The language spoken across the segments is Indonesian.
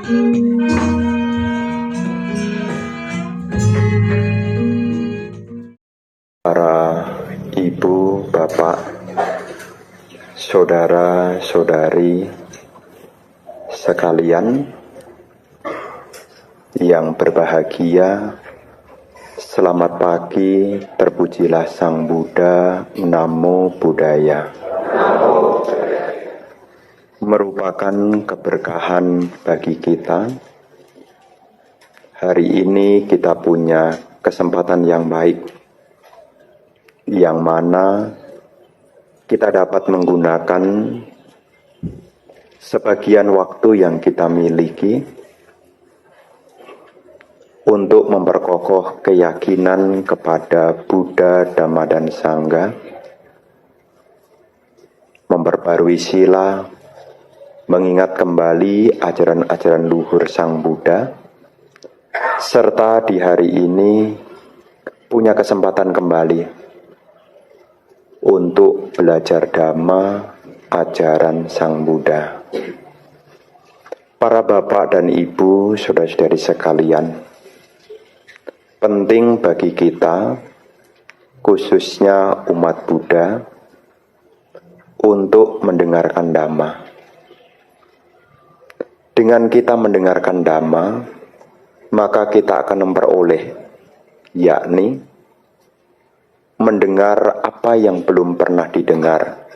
Para ibu, bapak, saudara-saudari sekalian yang berbahagia, selamat pagi, terpujilah Sang Buddha, Namo Buddhaya. Merupakan keberkahan bagi kita. Hari ini kita punya kesempatan yang baik, yang mana kita dapat menggunakan sebagian waktu yang kita miliki untuk memperkokoh keyakinan kepada Buddha, Dhamma, dan Sangha, memperbarui sila, mengingat kembali ajaran-ajaran luhur Sang Buddha, serta di hari ini punya kesempatan kembali untuk belajar Dhamma, ajaran Sang Buddha. Para bapak dan ibu, saudara-saudari sekalian, penting bagi kita, khususnya umat Buddha, untuk mendengarkan Dhamma. Dengan kita mendengarkan Dhamma, maka kita akan memperoleh, yakni mendengar apa yang belum pernah didengar,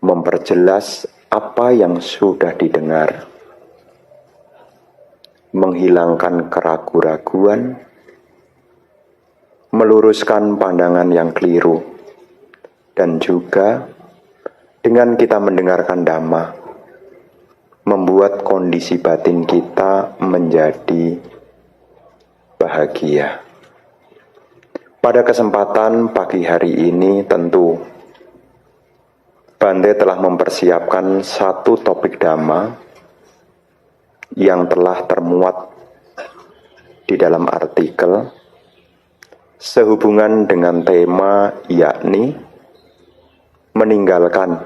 memperjelas apa yang sudah didengar, menghilangkan keraguan-raguan, meluruskan pandangan yang keliru, dan juga dengan kita mendengarkan Dhamma, membuat kondisi batin kita menjadi bahagia. Pada kesempatan pagi hari ini tentu Bante telah mempersiapkan satu topik Dhamma yang telah termuat di dalam artikel sehubungan dengan tema yakni meninggalkan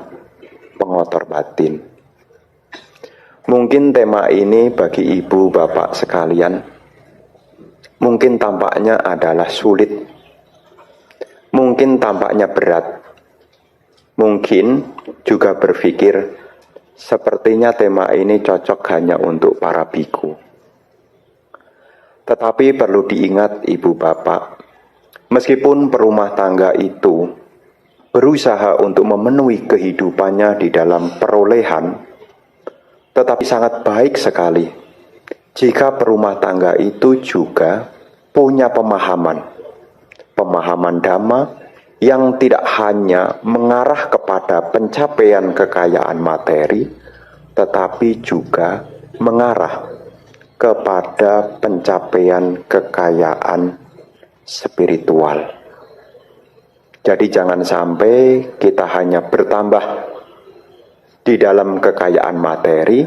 pengotor batin. Mungkin tema ini bagi ibu bapak sekalian mungkin tampaknya adalah sulit, mungkin tampaknya berat, mungkin juga berpikir sepertinya tema ini cocok hanya untuk para biku. Tetapi perlu diingat ibu bapak, meskipun perumah tangga itu berusaha untuk memenuhi kehidupannya di dalam perolehan, tetapi sangat baik sekali jika perumah tangga itu juga punya pemahaman Dhamma yang tidak hanya mengarah kepada pencapaian kekayaan materi, tetapi juga mengarah kepada pencapaian kekayaan spiritual. Jadi jangan sampai kita hanya bertambah di dalam kekayaan materi,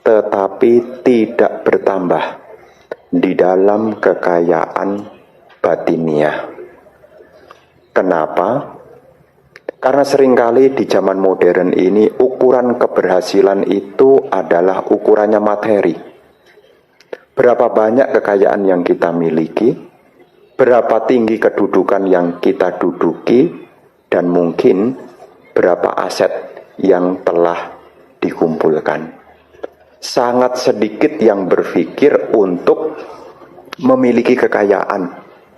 tetapi tidak bertambah di dalam kekayaan batiniah. Kenapa? Karena seringkali di zaman modern ini ukuran keberhasilan itu adalah ukurannya materi. Berapa banyak kekayaan yang kita miliki, berapa tinggi kedudukan yang kita duduki, dan mungkin berapa aset yang telah dikumpulkan. Sangat sedikit yang berpikir untuk memiliki kekayaan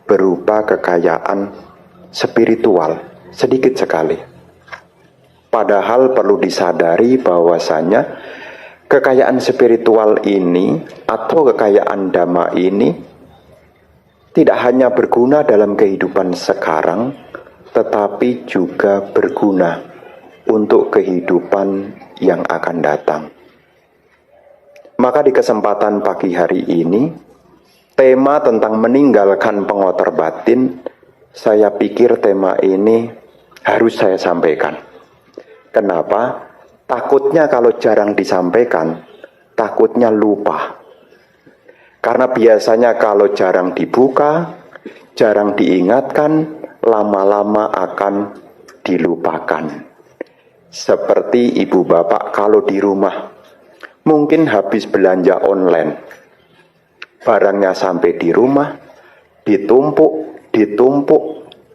berupa kekayaan spiritual, sedikit sekali. Padahal perlu disadari bahwasanya kekayaan spiritual ini atau kekayaan Dhamma ini tidak hanya berguna dalam kehidupan sekarang, tetapi juga berguna untuk kehidupan yang akan datang. Maka di kesempatan pagi hari ini, tema tentang meninggalkan pengotor batin, saya pikir tema ini harus saya sampaikan. Kenapa? Takutnya kalau jarang disampaikan, takutnya lupa. Karena biasanya kalau jarang dibuka, jarang diingatkan, lama-lama akan dilupakan. Seperti ibu bapak kalau di rumah Mungkin habis belanja online, barangnya sampai di rumah, ditumpuk,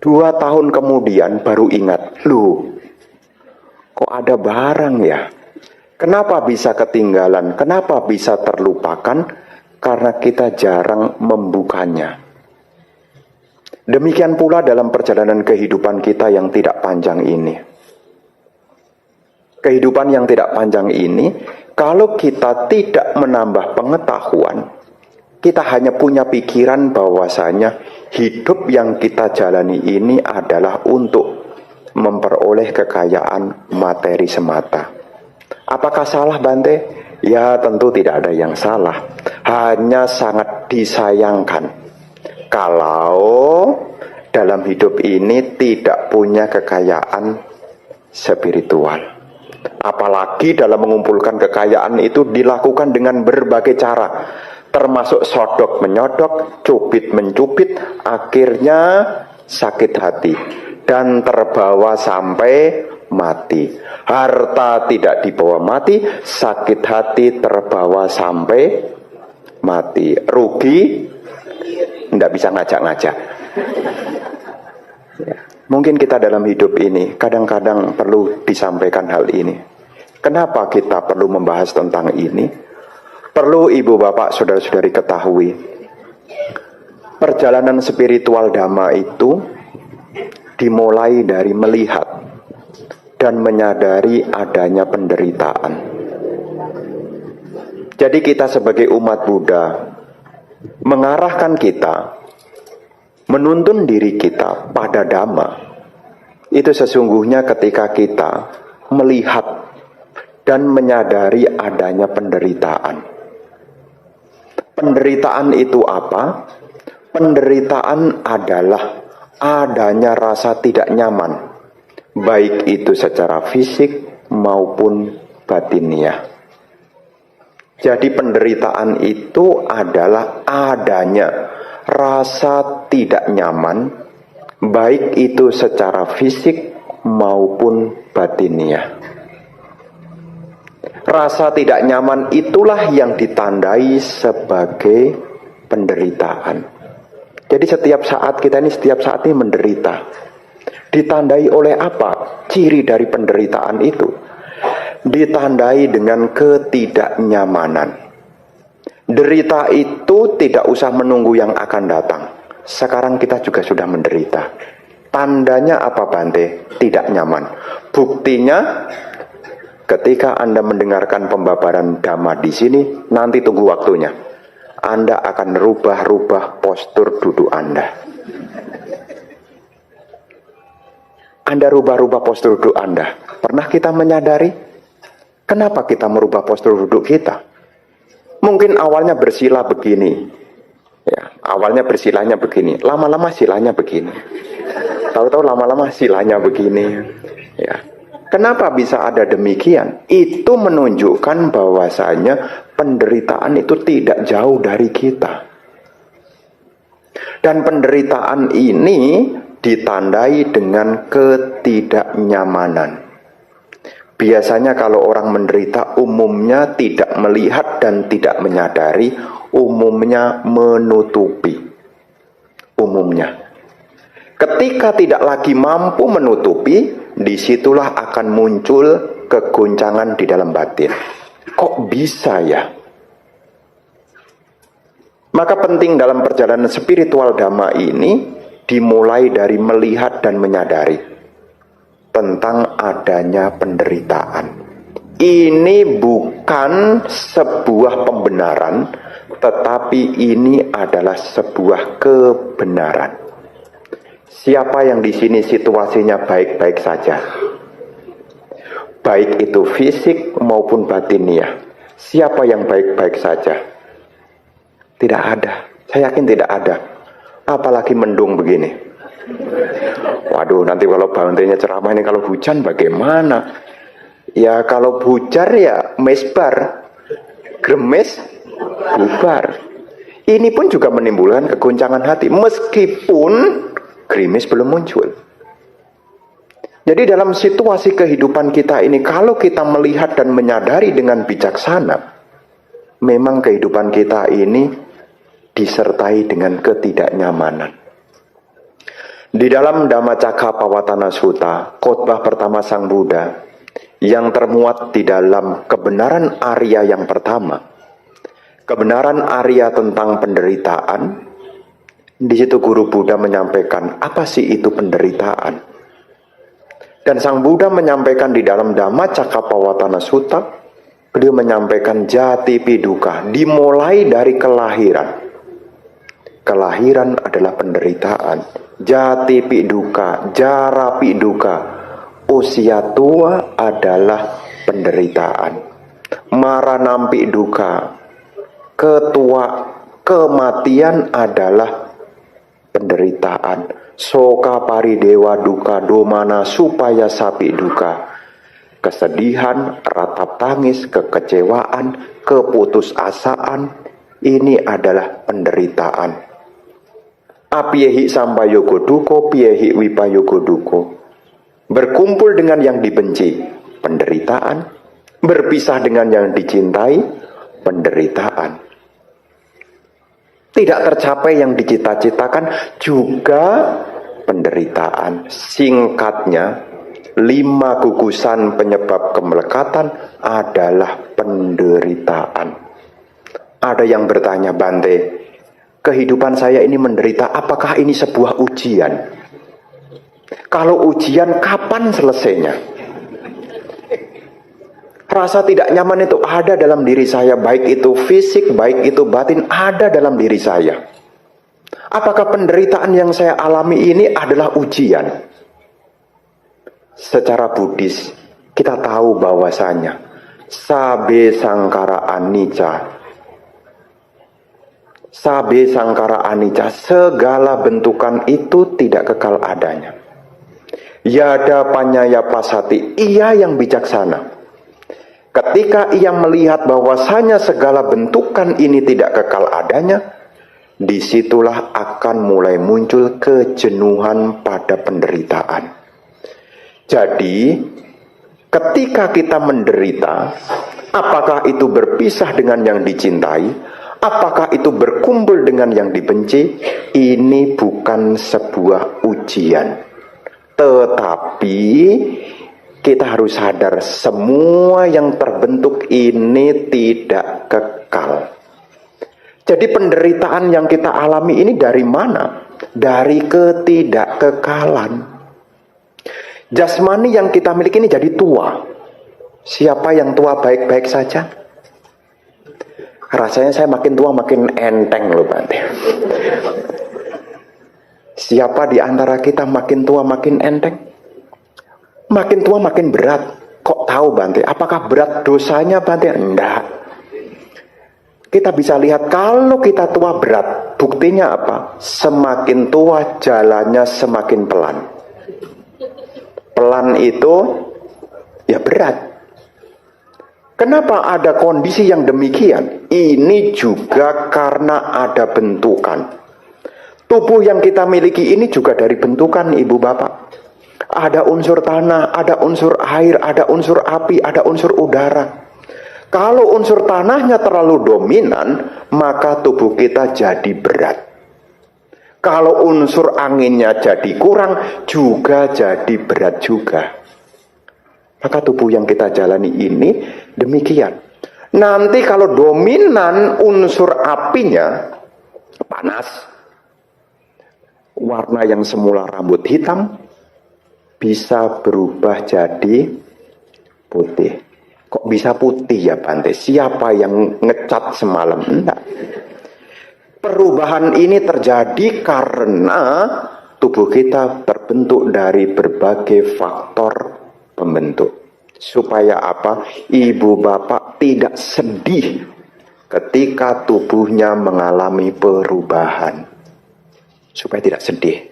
2 tahun kemudian baru ingat, loh, kok ada barang ya? Kenapa bisa ketinggalan? Kenapa bisa terlupakan? Karena kita jarang membukanya. Demikian pula dalam perjalanan kehidupan kita yang tidak panjang ini. Kehidupan yang tidak panjang ini, kalau kita tidak menambah pengetahuan, kita hanya punya pikiran bahwasanya hidup yang kita jalani ini adalah untuk memperoleh kekayaan materi semata. Apakah salah, Bante? Ya, tentu tidak ada yang salah. Hanya sangat disayangkan kalau dalam hidup ini tidak punya kekayaan spiritual. Apalagi dalam mengumpulkan kekayaan itu dilakukan dengan berbagai cara, termasuk sodok menyodok, cubit mencubit, akhirnya sakit hati dan terbawa sampai mati. Harta tidak dibawa mati, sakit hati terbawa sampai mati. Rugi, tidak bisa ngajak-ngajak. Ya. Mungkin kita dalam hidup ini kadang-kadang perlu disampaikan hal ini. Kenapa kita perlu membahas tentang ini? Perlu ibu bapak saudara-saudari ketahui, perjalanan spiritual Dhamma itu dimulai dari melihat dan menyadari adanya penderitaan. Jadi kita sebagai umat Buddha mengarahkan kita, menuntun diri kita pada Dhamma. Itu sesungguhnya ketika kita melihat dan menyadari adanya penderitaan. Penderitaan itu apa? Penderitaan adalah adanya rasa tidak nyaman, baik itu secara fisik maupun batiniah. Jadi penderitaan itu adalah adanya rasa tidak nyaman, baik itu secara fisik maupun batiniah. Rasa tidak nyaman itulah yang ditandai sebagai penderitaan. Jadi setiap saat ini menderita. Ditandai oleh apa? Ciri dari penderitaan itu ditandai dengan ketidaknyamanan. Derita itu tidak usah menunggu yang akan datang. Sekarang kita juga sudah menderita. Tandanya apa, Bante? Tidak nyaman. Buktinya ketika Anda mendengarkan pembabaran Dhamma di sini, nanti tunggu waktunya. Anda akan rubah-rubah postur duduk Anda. Anda rubah-rubah postur duduk Anda. Pernah kita menyadari kenapa kita merubah postur duduk kita? Mungkin awalnya bersila begini. Ya, awalnya bersilanya begini, lama-lama silanya begini. Tahu-tahu lama-lama silanya begini. Ya. Kenapa bisa ada demikian? Itu menunjukkan bahwasanya penderitaan itu tidak jauh dari kita. Dan penderitaan ini ditandai dengan ketidaknyamanan. Biasanya kalau orang menderita umumnya tidak melihat dan tidak menyadari, umumnya menutupi. Umumnya. Ketika tidak lagi mampu menutupi, disitulah akan muncul kegoncangan di dalam batin. Kok bisa ya? Maka penting dalam perjalanan spiritual Dhamma ini dimulai dari melihat dan menyadari tentang adanya penderitaan. Ini bukan sebuah pembenaran, tetapi ini adalah sebuah kebenaran. Siapa yang di sini situasinya baik-baik saja, baik itu fisik maupun batiniah, siapa yang baik-baik saja? Tidak ada. Saya yakin tidak ada. Apalagi mendung begini. Waduh, nanti kalau Bantenya ceramah ini kalau hujan bagaimana? Ya kalau hujan ya mesbar, gremes, bubar. Ini pun juga menimbulkan kegoncangan hati meskipun gerimis belum muncul. Jadi dalam situasi kehidupan kita ini, kalau kita melihat dan menyadari dengan bijaksana, memang kehidupan kita ini disertai dengan ketidaknyamanan. Di dalam Dhammacakkappavattana Sutta, khotbah pertama Sang Buddha, yang termuat di dalam kebenaran Arya yang pertama, kebenaran Arya tentang penderitaan, di situ Guru Buddha menyampaikan, apa sih itu penderitaan? Dan Sang Buddha menyampaikan di dalam Dhammacakkappavattana Sutta, beliau menyampaikan jati piduka, dimulai dari kelahiran. Kelahiran adalah penderitaan. Jati piduka, jara piduka, usia tua adalah penderitaan. Maranampi duka, kematian adalah penderitaan. Soka paridewa duka domana supaya sapi duka, kesedihan, ratap tangis, kekecewaan, keputusasaan, ini adalah penderitaan. Apiehi sampayogo duko, piehi wipayogo duko. Berkumpul dengan yang dibenci, penderitaan. Berpisah dengan yang dicintai, penderitaan. Tidak tercapai yang dicita-citakan, juga penderitaan. Singkatnya, 5 gugusan penyebab kemelekatan adalah penderitaan. Ada yang bertanya, Bante, kehidupan saya ini menderita, apakah ini sebuah ujian? Kalau ujian, kapan selesainya? Rasa tidak nyaman itu ada dalam diri saya, baik itu fisik, baik itu batin, ada dalam diri saya. Apakah penderitaan yang saya alami ini adalah ujian? Secara Buddhis, kita tahu bahwasanya sabe sangkara anicca. Sabe sangkara anicca, segala bentukan itu tidak kekal adanya. Yada panyaya pasati, ia yang bijaksana. Ketika ia melihat bahwasanya segala bentukan ini tidak kekal adanya, disitulah akan mulai muncul kejenuhan pada penderitaan. Jadi, ketika kita menderita, apakah itu berpisah dengan yang dicintai, apakah itu berkumpul dengan yang dibenci, ini bukan sebuah ujian. Tetapi kita harus sadar, semua yang terbentuk ini tidak kekal. Jadi penderitaan yang kita alami ini dari mana? Dari ketidakkekalan. Jasmani yang kita miliki ini jadi tua. Siapa yang tua baik-baik saja? Rasanya saya makin tua makin enteng loh, Bante. Siapa di antara kita makin tua makin enteng? Makin tua makin berat. Kok tahu, Bante? Apakah berat dosanya, Bante? Enggak. Kita bisa lihat kalau kita tua berat. Buktinya apa? Semakin tua jalannya semakin pelan. Pelan itu ya berat. Kenapa ada kondisi yang demikian? Ini juga karena ada bentukan. Tubuh yang kita miliki ini juga dari bentukan, Ibu Bapak. Ada unsur tanah, ada unsur air, ada unsur api, ada unsur udara. Kalau unsur tanahnya terlalu dominan, maka tubuh kita jadi berat. Kalau unsur anginnya jadi kurang, juga jadi berat juga. Maka tubuh yang kita jalani ini demikian. Nanti kalau dominan unsur apinya, panas, warna yang semula rambut hitam, bisa berubah jadi putih. Kok bisa putih ya, Bante? Siapa yang ngecat semalam? Enggak. Perubahan ini terjadi karena tubuh kita terbentuk dari berbagai faktor pembentuk. Supaya apa? Ibu bapak tidak sedih ketika tubuhnya mengalami perubahan. Supaya tidak sedih.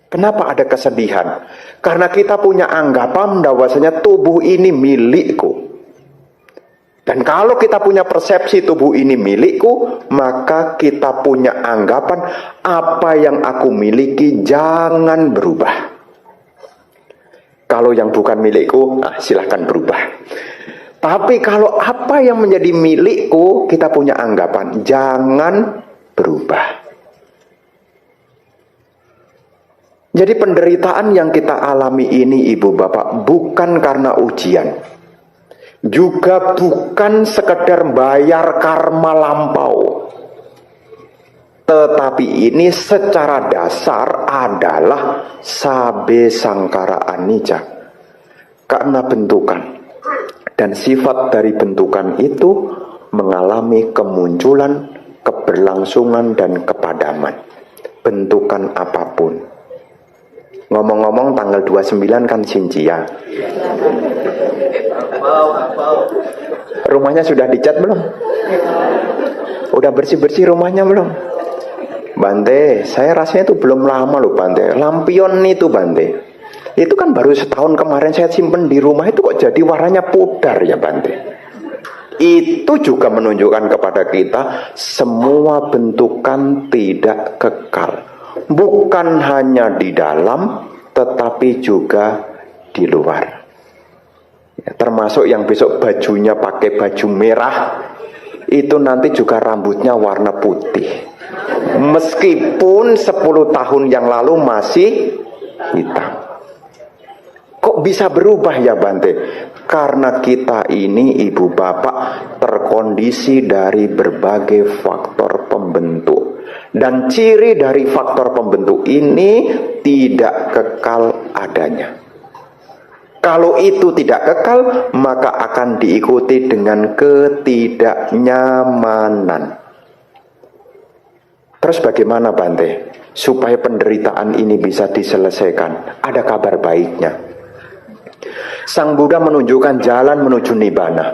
Kenapa ada kesedihan? Karena kita punya anggapan bahwasanya tubuh ini milikku. Dan kalau kita punya persepsi tubuh ini milikku, maka kita punya anggapan apa yang aku miliki jangan berubah. Kalau yang bukan milikku, silahkan berubah. Tapi kalau apa yang menjadi milikku, kita punya anggapan, jangan berubah. Jadi penderitaan yang kita alami ini, ibu bapak, bukan karena ujian. Juga bukan sekedar bayar karma lampau. Tetapi ini secara dasar adalah sabe sangkara anicca. Karena bentukan. Dan sifat dari bentukan itu mengalami kemunculan, keberlangsungan, dan kepadaman. Bentukan apapun. Ngomong-ngomong tanggal 29 kan Xinjia. Rumahnya sudah dicat belum? Udah bersih-bersih rumahnya belum? Bante, saya rasanya itu belum lama loh Bante. Lampion itu Bante, itu kan baru setahun kemarin saya simpen di rumah, itu kok jadi warnanya pudar ya Bante. Itu juga menunjukkan kepada kita semua bentukan tidak kekal. Bukan hanya di dalam, tetapi juga di luar. Ya, termasuk yang besok bajunya pakai baju merah, itu nanti juga rambutnya warna putih. Meskipun 10 tahun yang lalu masih hitam. Kok bisa berubah ya Bante? Karena kita ini ibu bapak terkondisi dari berbagai faktor pembentuk. Dan ciri dari faktor pembentuk ini tidak kekal adanya. Kalau itu tidak kekal, maka akan diikuti dengan ketidaknyamanan. Terus bagaimana Bante? Supaya penderitaan ini bisa diselesaikan. Ada kabar baiknya. Sang Buddha menunjukkan jalan menuju Nibbana.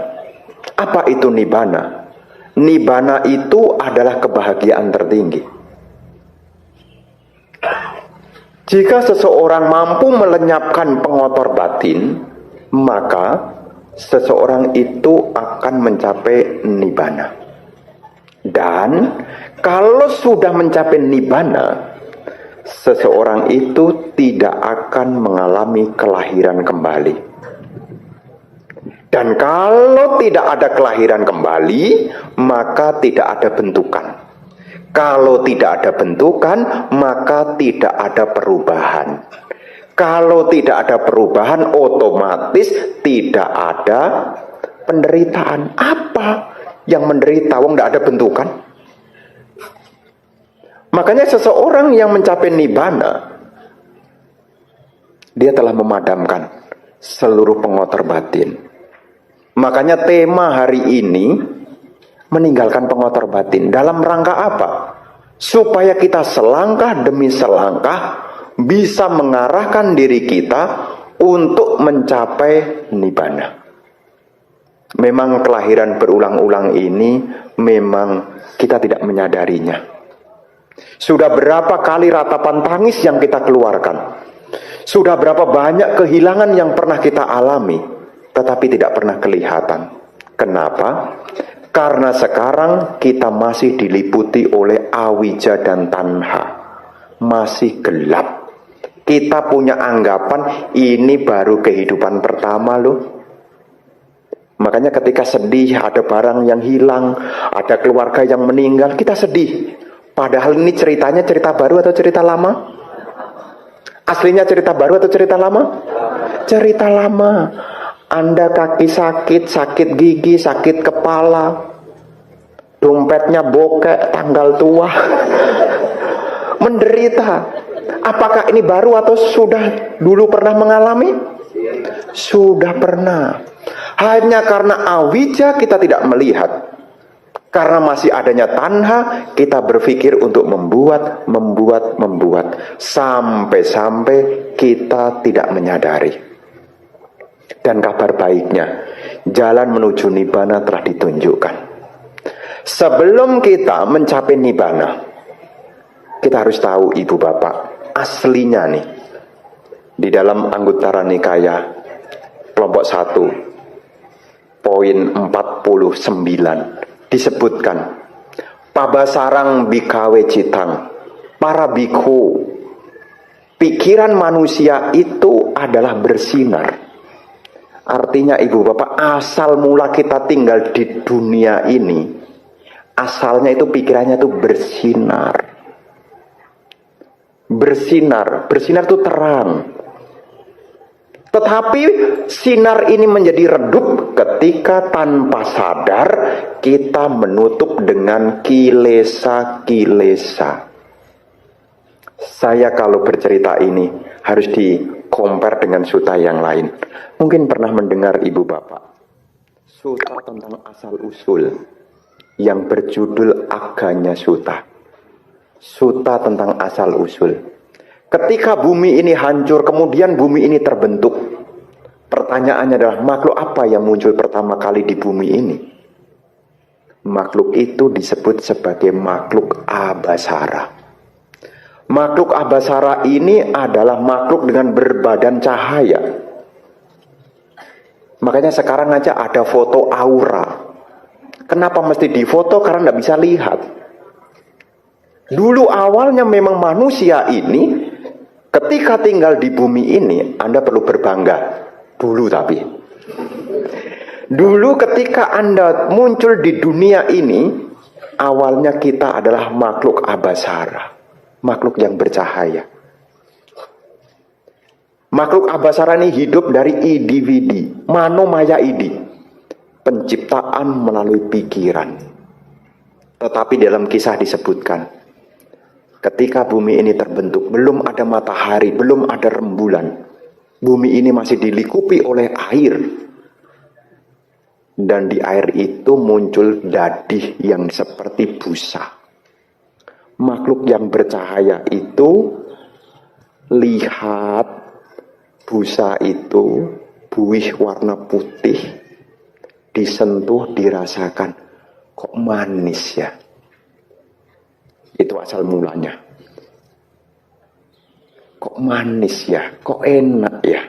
Apa itu Nibbana? Nibbana itu adalah kebahagiaan tertinggi. Jika seseorang mampu melenyapkan pengotor batin, maka seseorang itu akan mencapai Nibbana. Dan kalau sudah mencapai Nibbana, seseorang itu tidak akan mengalami kelahiran kembali. Dan kalau tidak ada kelahiran kembali, maka tidak ada bentukan. Kalau tidak ada bentukan, maka tidak ada perubahan. Kalau tidak ada perubahan, otomatis tidak ada penderitaan. Apa yang menderita? Wong tidak ada bentukan. Makanya seseorang yang mencapai Nibbana, dia telah memadamkan seluruh pengotor batin. Makanya tema hari ini meninggalkan pengotor batin. Dalam rangka apa? Supaya kita selangkah demi selangkah bisa mengarahkan diri kita untuk mencapai Nibbana. Memang kelahiran berulang-ulang ini memang kita tidak menyadarinya. Sudah berapa kali ratapan tangis yang kita keluarkan? Sudah berapa banyak kehilangan yang pernah kita alami? Tetapi tidak pernah kelihatan. Kenapa? Karena sekarang kita masih diliputi oleh awija dan tanha. Masih gelap. Kita punya anggapan ini baru kehidupan pertama loh. Makanya ketika sedih, ada barang yang hilang, ada keluarga yang meninggal, kita sedih. Padahal ini ceritanya cerita baru atau cerita lama? Aslinya cerita baru atau cerita lama? Cerita lama. Anda kaki sakit, sakit gigi, sakit kepala, dompetnya bokek, tanggal tua, menderita. Apakah ini baru atau sudah dulu pernah mengalami? Sudah pernah. Hanya karena awija kita tidak melihat. Karena masih adanya tanha, kita berpikir untuk membuat. Sampai-sampai kita tidak menyadari. Dan kabar baiknya, jalan menuju Nibbana telah ditunjukkan. Sebelum kita mencapai Nibbana, kita harus tahu ibu bapak, aslinya nih, di dalam Anguttara Nikaya, kelompok 1, poin 49, disebutkan, Pabasarang bikawe citang, para bikhu, pikiran manusia itu adalah bersinar. Artinya ibu bapak, asal mula kita tinggal di dunia ini, asalnya itu pikirannya itu bersinar. Bersinar itu terang. Tetapi sinar ini menjadi redup ketika tanpa sadar kita menutup dengan kilesa-kilesa. Saya kalau bercerita ini harus di-compare dengan suta yang lain. Mungkin pernah mendengar ibu bapak suta tentang asal-usul yang berjudul Aganya Suta. Suta tentang asal-usul. Ketika bumi ini hancur, kemudian bumi ini terbentuk. Pertanyaannya adalah, makhluk apa yang muncul pertama kali di bumi ini? Makhluk itu disebut sebagai makhluk Abasara. Makhluk Abasara ini adalah makhluk dengan berbadan cahaya. Makanya sekarang aja ada foto aura. Kenapa mesti difoto? Karena tidak bisa lihat. Dulu awalnya memang manusia ini, ketika tinggal di bumi ini, Anda perlu berbangga. Dulu tapi. Dulu ketika Anda muncul di dunia ini, awalnya kita adalah makhluk Abasara. Makhluk yang bercahaya. Makhluk Abasara ini hidup dari idi-widi, manomaya idi, penciptaan melalui pikiran. Tetapi dalam kisah disebutkan, ketika bumi ini terbentuk, belum ada matahari, belum ada rembulan. Bumi ini masih dilingkupi oleh air. Dan di air itu muncul dadih yang seperti busa. Makhluk yang bercahaya itu lihat busa itu buih warna putih, disentuh, dirasakan, kok manis ya. Itu asal mulanya. Kok manis ya, kok enak ya.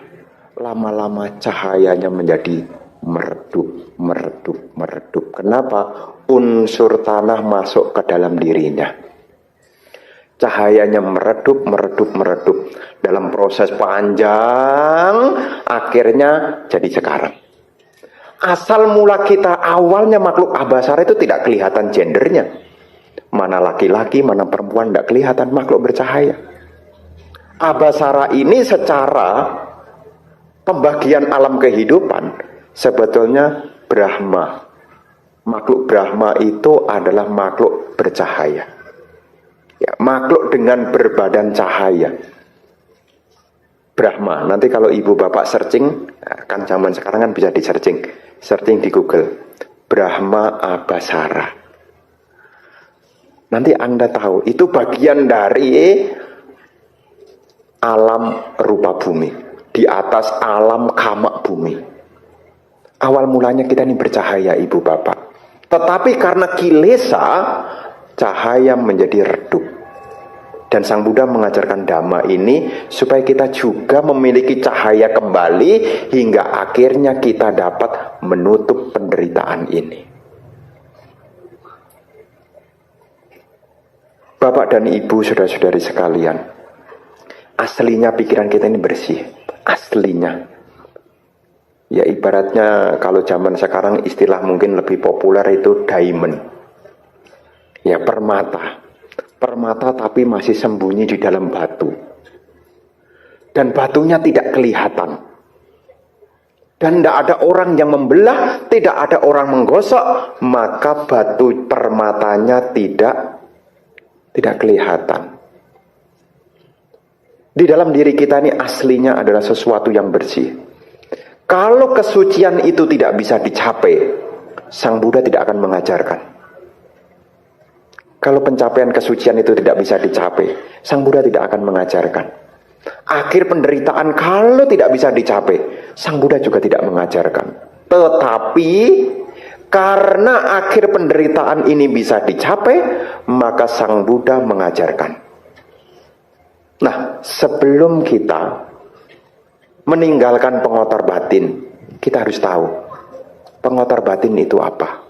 Lama-lama cahayanya menjadi meredup, meredup, meredup. Kenapa? Unsur tanah masuk ke dalam dirinya. Cahayanya meredup, meredup, meredup. Dalam proses panjang, akhirnya jadi sekarang. Asal mula kita awalnya makhluk Abasara itu tidak kelihatan gendernya. Mana laki-laki, mana perempuan, tidak kelihatan, makhluk bercahaya. Abasara ini secara pembagian alam kehidupan sebetulnya Brahma. Makhluk Brahma itu adalah makhluk bercahaya. Ya, makhluk dengan berbadan cahaya. Brahma. Nanti kalau ibu bapak searching, kan zaman sekarang kan bisa di searching. Searching di Google. Brahma Abasara. Nanti Anda tahu, itu bagian dari alam rupa bumi. Di atas alam kama bumi. Awal mulanya kita ini bercahaya ibu bapak. Tetapi karena kilesa, cahaya menjadi redup. Dan Sang Buddha mengajarkan Dhamma ini supaya kita juga memiliki cahaya kembali hingga akhirnya kita dapat menutup penderitaan ini. Bapak dan Ibu, saudara-saudari sekalian, aslinya pikiran kita ini bersih. Aslinya. Ya ibaratnya kalau zaman sekarang istilah mungkin lebih populer itu diamond. Ya permata. Permata tapi masih sembunyi di dalam batu. Dan batunya tidak kelihatan. Dan tidak ada orang yang membelah, tidak ada orang menggosok, maka batu permatanya tidak kelihatan. Di dalam diri kita ini aslinya adalah sesuatu yang bersih. Kalau kesucian itu tidak bisa dicapai, Sang Buddha tidak akan mengajarkan. Kalau pencapaian kesucian itu tidak bisa dicapai, Sang Buddha tidak akan mengajarkan. Akhir penderitaan kalau tidak bisa dicapai, Sang Buddha juga tidak mengajarkan. Tetapi karena akhir penderitaan ini bisa dicapai, maka Sang Buddha mengajarkan. Nah, sebelum kita meninggalkan pengotor batin, kita harus tahu pengotor batin itu apa.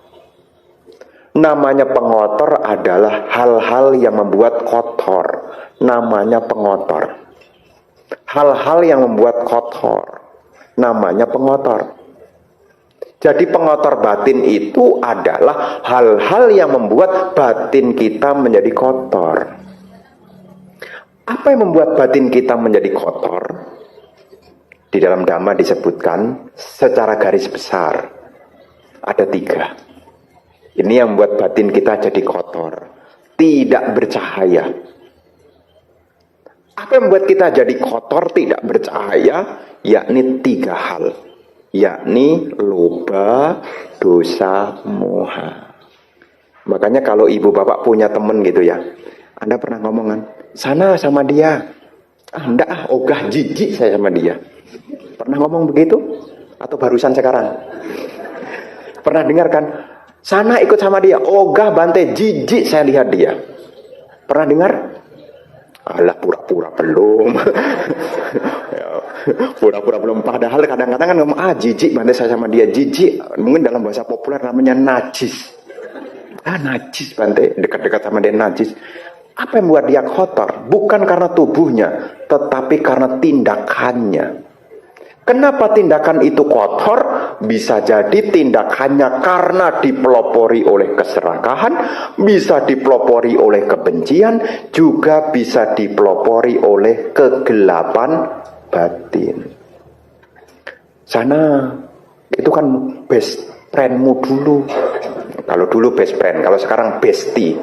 Namanya pengotor adalah hal-hal yang membuat kotor. Namanya pengotor. Hal-hal yang membuat kotor. namanya pengotor. Jadi pengotor batin itu adalah hal-hal yang membuat batin kita menjadi kotor. Apa yang membuat batin kita menjadi kotor? Di dalam Dhamma disebutkan secara garis besar ada 3. Ini yang membuat batin kita jadi kotor, tidak bercahaya. Apa yang membuat kita jadi kotor, tidak bercahaya? Yakni 3 hal. Yakni loba, dosa, moha. Makanya kalau ibu bapak punya temen gitu ya, Anda pernah ngomongan, sana sama dia. Enggak, ogah, jijik saya sama dia. Pernah ngomong begitu? Atau barusan sekarang? Pernah dengar kan? Sana ikut sama dia. Ogah, Bante, jijik saya lihat dia. Pernah dengar? Alah, pura-pura belum. Pura-pura belum. Padahal kadang-kadang kan ngomong, jijik Bante saya sama dia. Jijik, mungkin dalam bahasa populer namanya najis. Najis Bante, dekat-dekat sama dia najis. Apa yang membuat dia kotor? Bukan karena tubuhnya, tetapi karena tindakannya. Kenapa tindakan itu kotor? Bisa jadi tindakannya karena dipelopori oleh keserakahan, bisa dipelopori oleh kebencian, juga bisa dipelopori oleh kegelapan batin. Sana, itu kan best friendmu dulu. Kalau dulu best friend, kalau sekarang bestie.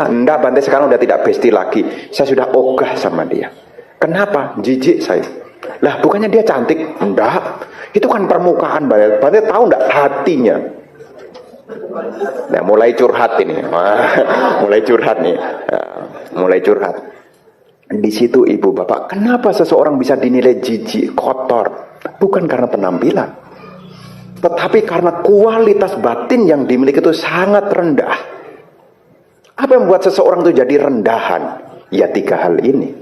Enggak Bante, sekarang udah tidak bestie lagi. Saya sudah ogah sama dia. Kenapa? Jijik saya. Lah bukannya dia cantik? Enggak. Itu kan permukaan Bante. Bante tahu enggak hatinya? Nah, mulai curhat ini. Mulai curhat nih. Mulai curhat. Di situ ibu bapak, kenapa seseorang bisa dinilai jijik, kotor? Bukan karena penampilan, tetapi karena kualitas batin yang dimiliki itu sangat rendah. Apa yang membuat seseorang itu jadi rendahan? Ya 3 hal ini,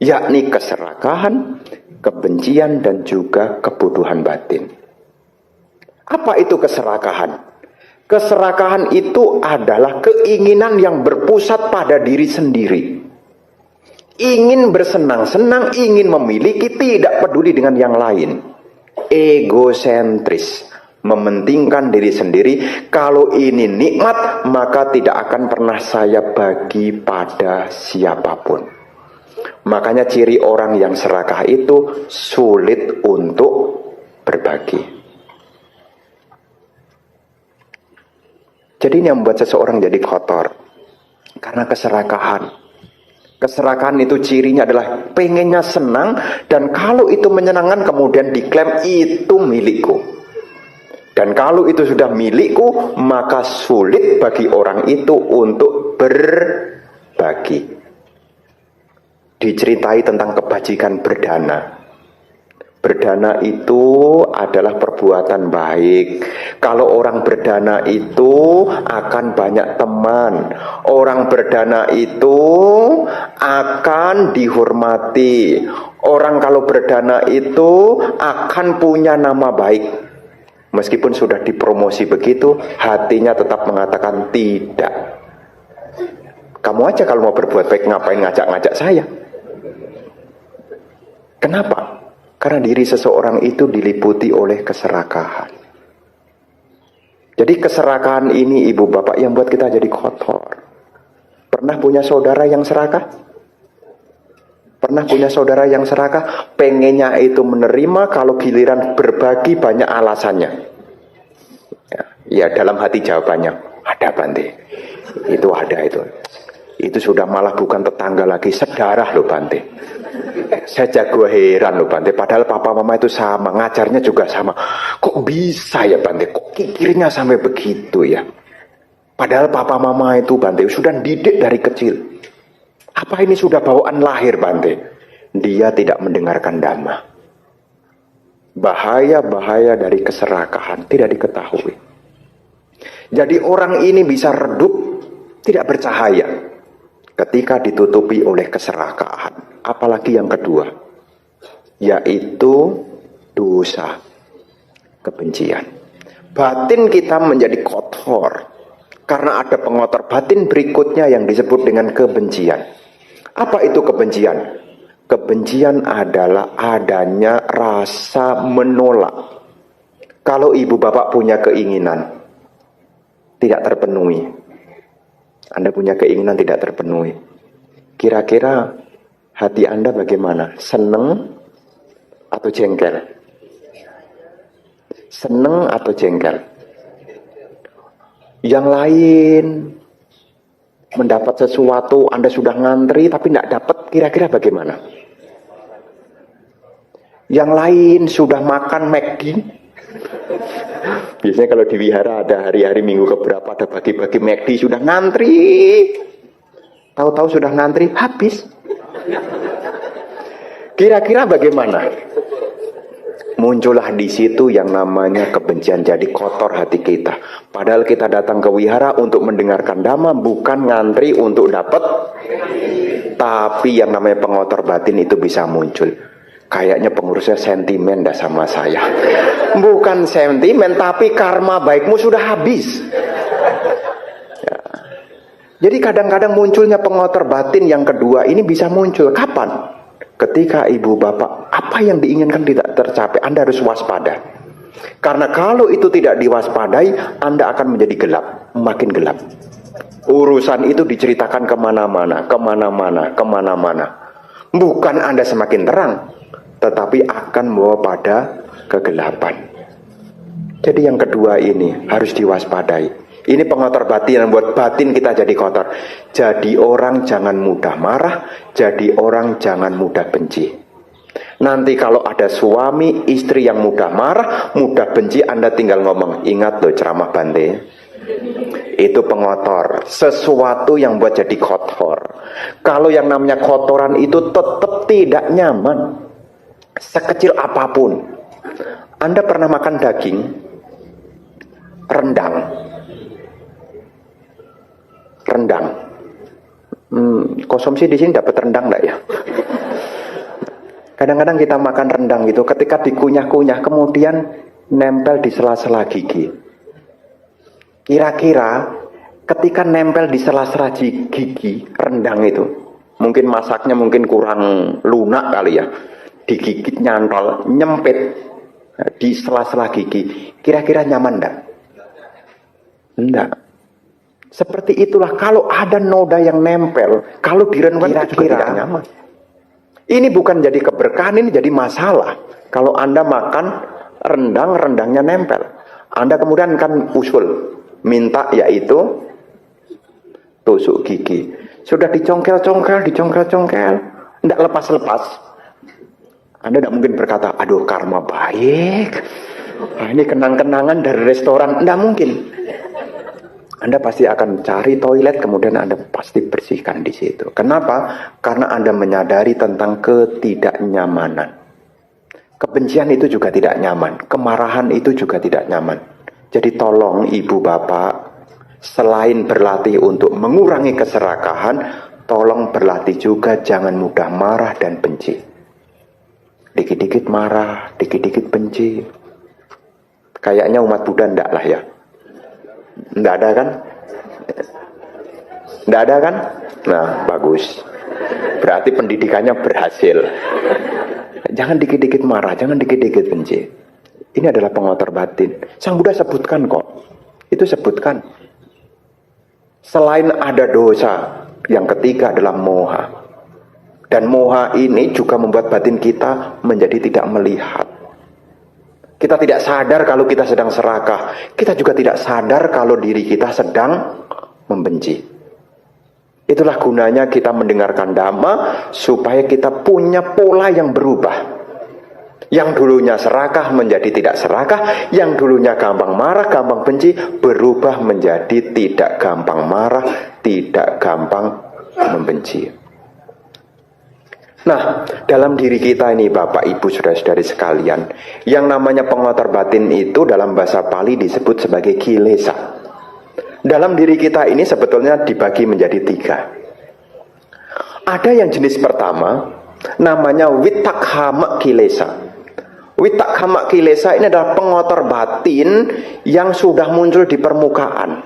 yakni keserakahan, kebencian, dan juga kebutuhan batin. Apa itu keserakahan? Keserakahan itu adalah keinginan yang berpusat pada diri sendiri. Ingin bersenang-senang, ingin memiliki, tidak peduli dengan yang lain. Egosentris, mementingkan diri sendiri. Kalau ini nikmat, maka tidak akan pernah saya bagi pada siapapun. Makanya ciri orang yang serakah itu sulit untuk berbagi. Jadi ini yang membuat seseorang jadi kotor, karena keserakahan. Keserakahan itu cirinya adalah pengennya senang, dan kalau itu menyenangkan kemudian diklaim itu milikku. Dan kalau itu sudah milikku, maka sulit bagi orang itu untuk berbagi. Diceritai tentang kebajikan berdana. Berdana itu adalah perbuatan baik. Kalau orang berdana itu akan banyak teman. Orang berdana itu akan dihormati. Orang kalau berdana itu akan punya nama baik. Meskipun sudah dipromosi begitu, hatinya tetap mengatakan tidak. Kamu aja kalau mau berbuat baik, ngapain ngajak-ngajak saya? Kenapa? Karena diri seseorang itu diliputi oleh keserakahan. Jadi keserakahan ini ibu bapak yang buat kita jadi kotor. Pernah punya saudara yang serakah? Pernah punya saudara yang serakah? Pengennya itu menerima, kalau giliran berbagi banyak alasannya. Ya dalam hati jawabannya, ada Bante. Itu ada itu. Itu sudah malah bukan tetangga lagi, sedarah loh Bante. Saya jago heran loh Bante, padahal papa mama itu sama, ngajarnya juga sama. Kok bisa ya Bante, kok kikirnya sampai begitu ya? Padahal papa mama itu Bante sudah didik dari kecil. Apa ini sudah bawaan lahir Bante? Dia tidak mendengarkan Dhamma. Bahaya-bahaya dari keserakahan tidak diketahui. Jadi orang ini bisa redup, tidak bercahaya ketika ditutupi oleh keserakahan. Apalagi yang kedua, yaitu dosa, kebencian. Batin kita menjadi kotor karena ada pengotor batin berikutnya yang disebut dengan kebencian. Apa itu kebencian? Kebencian adalah adanya rasa menolak. Kalau ibu bapak punya keinginan tidak terpenuhi, Anda punya keinginan tidak terpenuhi, kira-kira hati Anda bagaimana? Seneng atau jengkel? Seneng atau jengkel? Yang lain mendapat sesuatu, Anda sudah ngantri tapi tidak dapat, kira-kira bagaimana? Yang lain sudah makan McD. Biasanya kalau di wihara ada hari-hari minggu keberapa ada bagi-bagi McD, sudah ngantri. Tahu-tahu sudah ngantri, habis. Kira-kira bagaimana? Muncullah di situ yang namanya kebencian, jadi kotor hati kita. Padahal kita datang ke wihara untuk mendengarkan dhamma, bukan ngantri untuk dapat. Tapi yang namanya pengotor batin itu bisa muncul. Kayaknya pengurusnya sentimen dah sama saya. Bukan sentimen, tapi karma baikmu sudah habis. Ya. Jadi kadang-kadang munculnya pengotor batin yang kedua ini bisa muncul. Kapan? Ketika ibu bapak, apa yang diinginkan tidak tercapai, Anda harus waspada. Karena kalau itu tidak diwaspadai, Anda akan menjadi gelap, makin gelap. Urusan itu diceritakan kemana-mana, kemana-mana, kemana-mana. Bukan Anda semakin terang, tetapi akan membawa pada kegelapan. Jadi yang kedua ini harus diwaspadai. Ini pengotor batin yang buat batin kita jadi kotor. Jadi orang jangan mudah marah, jadi orang jangan mudah benci. Nanti kalau ada suami, istri yang mudah marah, mudah benci, Anda tinggal ngomong, ingat loh ceramah Bante. Itu pengotor, sesuatu yang buat jadi kotor. Kalau yang namanya kotoran itu tetap tidak nyaman, sekecil apapun. Anda pernah makan daging rendang? Konsumsi di sini dapat rendang enggak ya? Kadang-kadang kita makan rendang gitu, ketika dikunyah-kunyah kemudian nempel di sela-sela gigi. Kira-kira ketika nempel di sela-sela gigi rendang itu, mungkin masaknya mungkin kurang lunak kali ya, digigit nyantol, nyempit di sela-sela gigi, kira-kira nyaman enggak? Enggak. Seperti itulah kalau ada noda yang nempel, kalau direnungkan itu juga tidak nyaman. Ini bukan jadi keberkahan, ini jadi masalah. Kalau Anda makan rendang, rendangnya nempel, Anda kemudian kan usul minta yaitu tusuk gigi. Sudah dicongkel-congkel, tidak lepas-lepas. Anda tidak mungkin berkata, aduh karma baik, ini kenang-kenangan dari restoran. Tidak mungkin. Anda pasti akan cari toilet, kemudian Anda pasti bersihkan di situ. Kenapa? Karena Anda menyadari tentang ketidaknyamanan. Kebencian itu juga tidak nyaman. Kemarahan itu juga tidak nyaman. Jadi tolong ibu bapak, selain berlatih untuk mengurangi keserakahan, tolong berlatih juga jangan mudah marah dan benci. Dikit-dikit marah, dikit-dikit benci. Kayaknya umat Buddha enggak lah ya. Enggak ada kan? Enggak ada kan? Nah, bagus. Berarti pendidikannya berhasil. Jangan dikit-dikit marah, jangan dikit-dikit benci. Ini adalah pengotor batin. Sang Buddha sebutkan kok. Itu sebutkan. Selain ada dosa, yang ketiga adalah moha. Dan moha ini juga membuat batin kita menjadi tidak melihat. Kita tidak sadar kalau kita sedang serakah. Kita juga tidak sadar kalau diri kita sedang membenci. Itulah gunanya kita mendengarkan dhamma, supaya kita punya pola yang berubah. Yang dulunya serakah menjadi tidak serakah, yang dulunya gampang marah, gampang benci, berubah menjadi tidak gampang marah, tidak gampang membenci. Nah, dalam diri kita ini Bapak Ibu Saudara-saudari sekalian, yang namanya pengotor batin itu dalam bahasa Pali disebut sebagai kilesa. Dalam diri kita ini sebetulnya dibagi menjadi 3. Ada yang jenis pertama, namanya witakhama kilesa. Witakhama kilesa ini adalah pengotor batin yang sudah muncul di permukaan.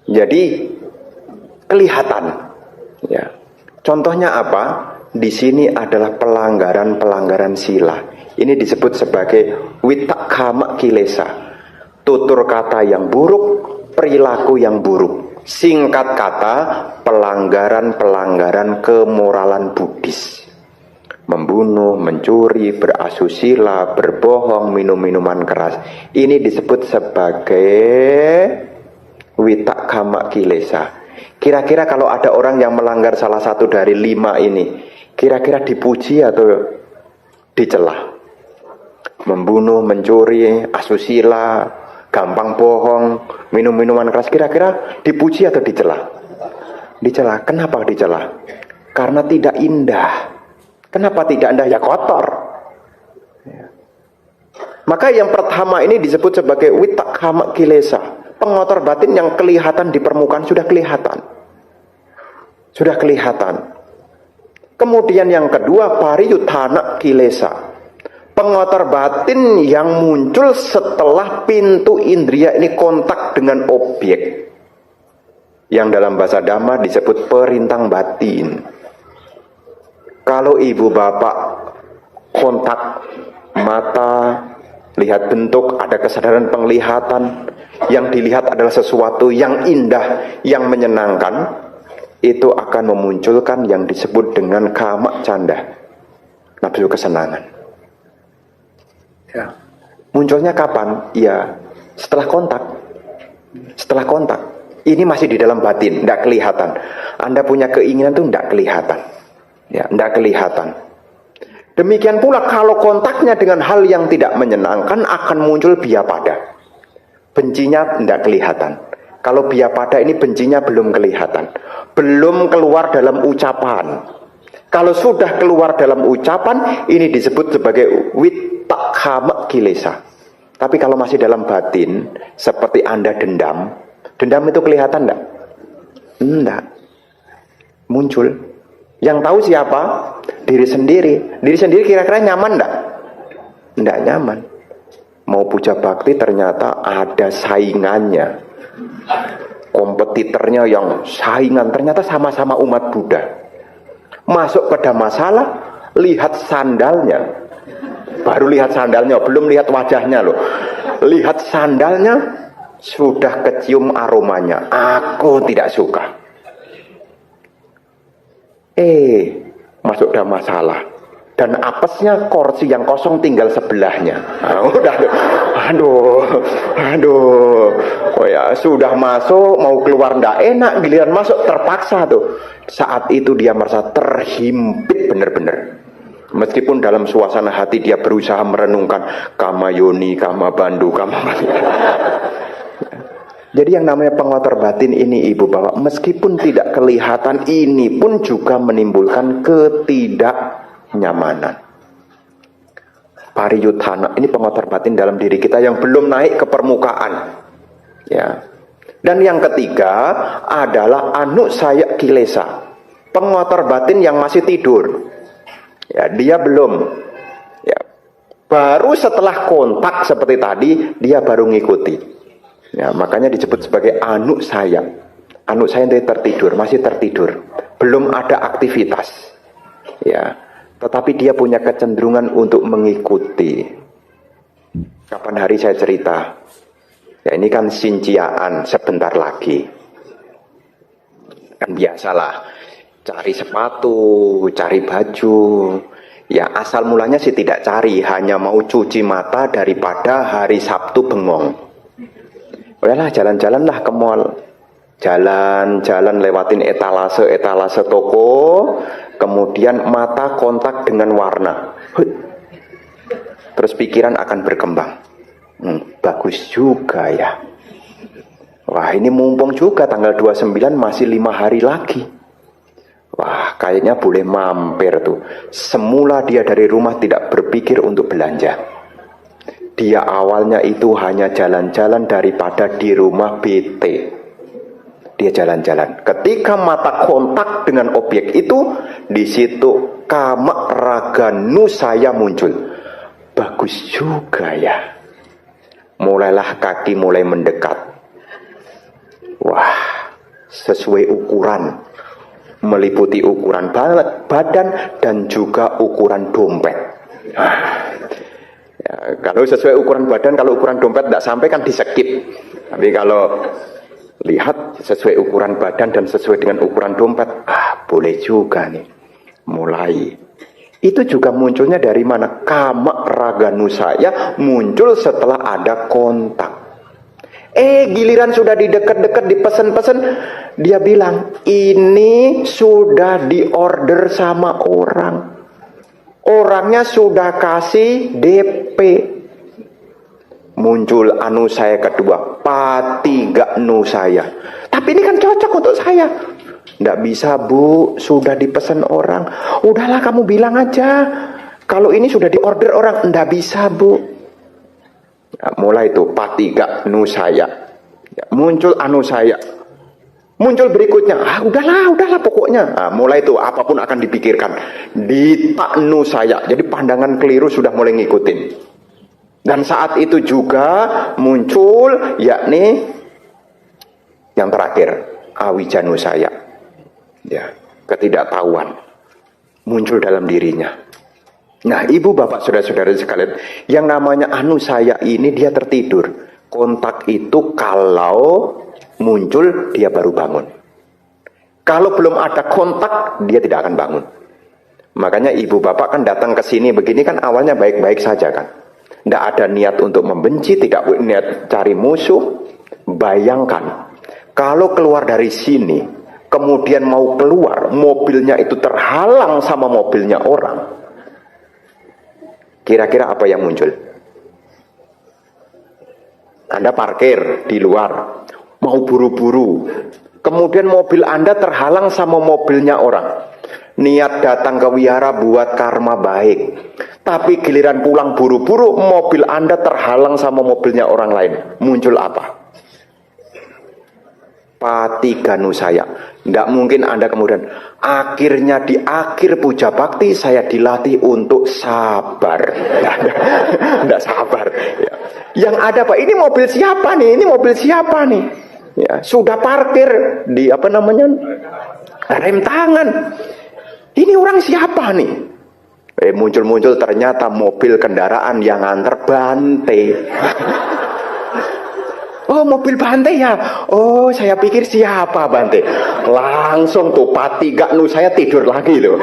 Jadi kelihatan. Ya. Contohnya apa? di sini adalah pelanggaran-pelanggaran sila. Ini disebut sebagai witakama kilesa. Tutur kata yang buruk, perilaku yang buruk. Singkat kata, pelanggaran-pelanggaran kemoralan Buddhis. Membunuh, mencuri, berasusila, berbohong, minum minuman keras. Ini disebut sebagai witakama kilesa. Kira-kira kalau ada orang yang melanggar salah satu dari 5 ini, kira-kira dipuji atau dicela? Membunuh, mencuri, asusila, gampang bohong, minum minuman keras, kira-kira dipuji atau dicela? Dicela. Kenapa dicela? Karena tidak indah. Kenapa tidak indah? Ya kotor. Maka yang pertama ini disebut sebagai witakama kilesa. Pengotor batin yang kelihatan di permukaan sudah kelihatan. Sudah kelihatan. Kemudian yang kedua, pariyutthana kilesa. Pengotor batin yang muncul setelah pintu indria ini kontak dengan objek. Yang dalam bahasa Dhamma disebut perintang batin. Kalau ibu bapak kontak mata, lihat bentuk, ada kesadaran penglihatan, yang dilihat adalah sesuatu yang indah, yang menyenangkan, itu akan memunculkan yang disebut dengan kama canda, nafsu kesenangan. Ya. Munculnya kapan? Ya setelah kontak. Setelah kontak. Ini masih di dalam batin, tidak kelihatan. Anda punya keinginan itu tidak kelihatan. Ya, tidak kelihatan. Demikian pula kalau kontaknya dengan hal yang tidak menyenangkan akan muncul biapada. Bencinya tidak kelihatan. Kalau biapada ini bencinya belum kelihatan. Belum keluar dalam ucapan. Kalau sudah keluar dalam ucapan, ini disebut sebagai witakama kilesa. Tapi kalau masih dalam batin, seperti Anda dendam, dendam itu kelihatan enggak? Enggak. Muncul. Yang tahu siapa? Diri sendiri. Diri sendiri kira-kira nyaman enggak? Enggak nyaman. Mau puja bakti ternyata ada saingannya. Kompetitornya yang saingan, ternyata sama-sama umat Buddha. Masuk pada masalah, lihat sandalnya. Baru lihat sandalnya, belum lihat wajahnya loh. Lihat sandalnya, sudah kecium aromanya. Aku tidak suka. Masuk dalam masalah. Dan apesnya kursi yang kosong tinggal sebelahnya. Aduh. Oh ya, sudah masuk, mau keluar ndak enak, giliran masuk terpaksa tuh. Saat itu dia merasa terhimpit benar-benar. Meskipun dalam suasana hati dia berusaha merenungkan kama yoni, kama bandu, kama mani. Jadi yang namanya pengotor batin ini ibu bapak, meskipun tidak kelihatan, ini pun juga menimbulkan ketidaknyamanan. Pariyutthana ini pengotor batin dalam diri kita yang belum naik ke permukaan. Ya. Dan yang ketiga adalah anusaya kilesa, pengotor batin yang masih tidur. Ya, dia belum. Ya. Baru setelah kontak seperti tadi, dia baru ngikuti. Ya, makanya disebut sebagai anusaya. Anusaya itu tertidur, masih tertidur. Belum ada aktivitas. Ya. Tetapi dia punya kecenderungan untuk mengikuti. Kapan hari saya cerita? Ya, ini kan sinciaan sebentar lagi. Kan biasalah, cari sepatu, cari baju. Ya asal mulanya sih tidak cari, hanya mau cuci mata daripada hari Sabtu bengong. Udahlah jalan-jalanlah ke mall. Jalan-jalan lewatin etalase toko, kemudian mata kontak dengan warna. Terus pikiran akan berkembang. Bagus juga ya. Wah ini mumpung juga tanggal 29 masih 5 hari lagi. Wah kayaknya boleh mampir tuh. Semula dia dari rumah tidak berpikir untuk belanja. Dia awalnya itu hanya jalan-jalan daripada di rumah bete. Dia jalan-jalan. Ketika mata kontak dengan objek itu, di situ kama raga nusaya muncul. Bagus juga ya. Mulailah kaki mulai mendekat. Wah, sesuai ukuran. meliputi ukuran badan dan juga ukuran dompet. Ya, kalau sesuai ukuran badan, kalau ukuran dompet tidak sampai kan disekip. Tapi kalau lihat sesuai ukuran badan dan sesuai dengan ukuran dompet, boleh juga nih. Mulai. Itu juga munculnya dari mana? Kama raganusaya muncul setelah ada kontak. Giliran sudah di dekat-dekat dipesan-pesan, dia bilang ini sudah diorder sama orang. Orangnya sudah kasih DP. Muncul anu saya kedua, patiga nu saya. Tapi ini kan cocok untuk saya. Nggak bisa bu, sudah dipesan orang. Udahlah kamu bilang aja, kalau ini sudah diorder orang. Nggak bisa bu. Nah, mulai itu patiga nu saya. Ya, muncul anu saya. Muncul berikutnya, udahlah pokoknya. Nah, mulai itu apapun akan dipikirkan. Dita nu saya. Jadi pandangan keliru sudah mulai ngikutin. Dan saat itu juga muncul yakni yang terakhir, awijanu saya. Ya, ketidaktahuan muncul dalam dirinya. Nah, ibu bapak saudara-saudara sekalian, yang namanya anu saya ini dia tertidur. Kontak itu kalau muncul dia baru bangun. Kalau belum ada kontak dia tidak akan bangun. Makanya ibu bapak kan datang ke sini begini kan awalnya baik-baik saja kan. Tidak ada niat untuk membenci, tidak niat cari musuh. Bayangkan kalau keluar dari sini, kemudian mau keluar, mobilnya itu terhalang sama mobilnya orang. Kira-kira apa yang muncul? Anda parkir di luar, mau buru-buru. Kemudian mobil Anda terhalang sama mobilnya orang. Niat datang ke wihara buat karma baik. Tapi giliran pulang buru-buru, mobil Anda terhalang sama mobilnya orang lain. Muncul apa? Patiganu saya. Tidak mungkin Anda kemudian akhirnya di akhir puja bakti saya dilatih untuk sabar. Tidak sabar. Ya. Yang ada Pak, ini mobil siapa nih? Ini mobil siapa nih? Ya, sudah parkir di rem tangan. Ini orang siapa nih? Muncul-muncul ternyata mobil kendaraan yang antar Bante. Oh, mobil Bante ya. Oh, saya pikir siapa Bante. Langsung tuh patiga nu saya tidur lagi loh.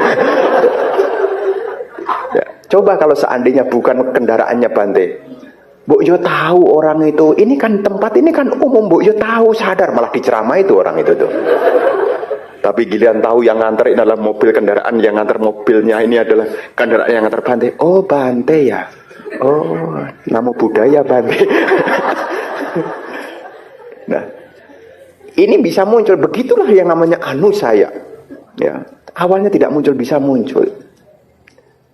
Ya, coba kalau seandainya bukan kendaraannya Bante. Bu yo tahu orang itu. Ini kan tempat ini kan umum, Bu yo tahu, sadar malah diceramai itu orang itu tuh. Tapi giliran tahu yang nganter ini adalah mobil kendaraan, yang nganter mobilnya ini adalah kendaraan yang nganter Bante. Oh, Bante ya. Oh, nama budaya Bante. Nah, ini bisa muncul. Begitulah yang namanya anu saya. Ya, awalnya tidak muncul, bisa muncul.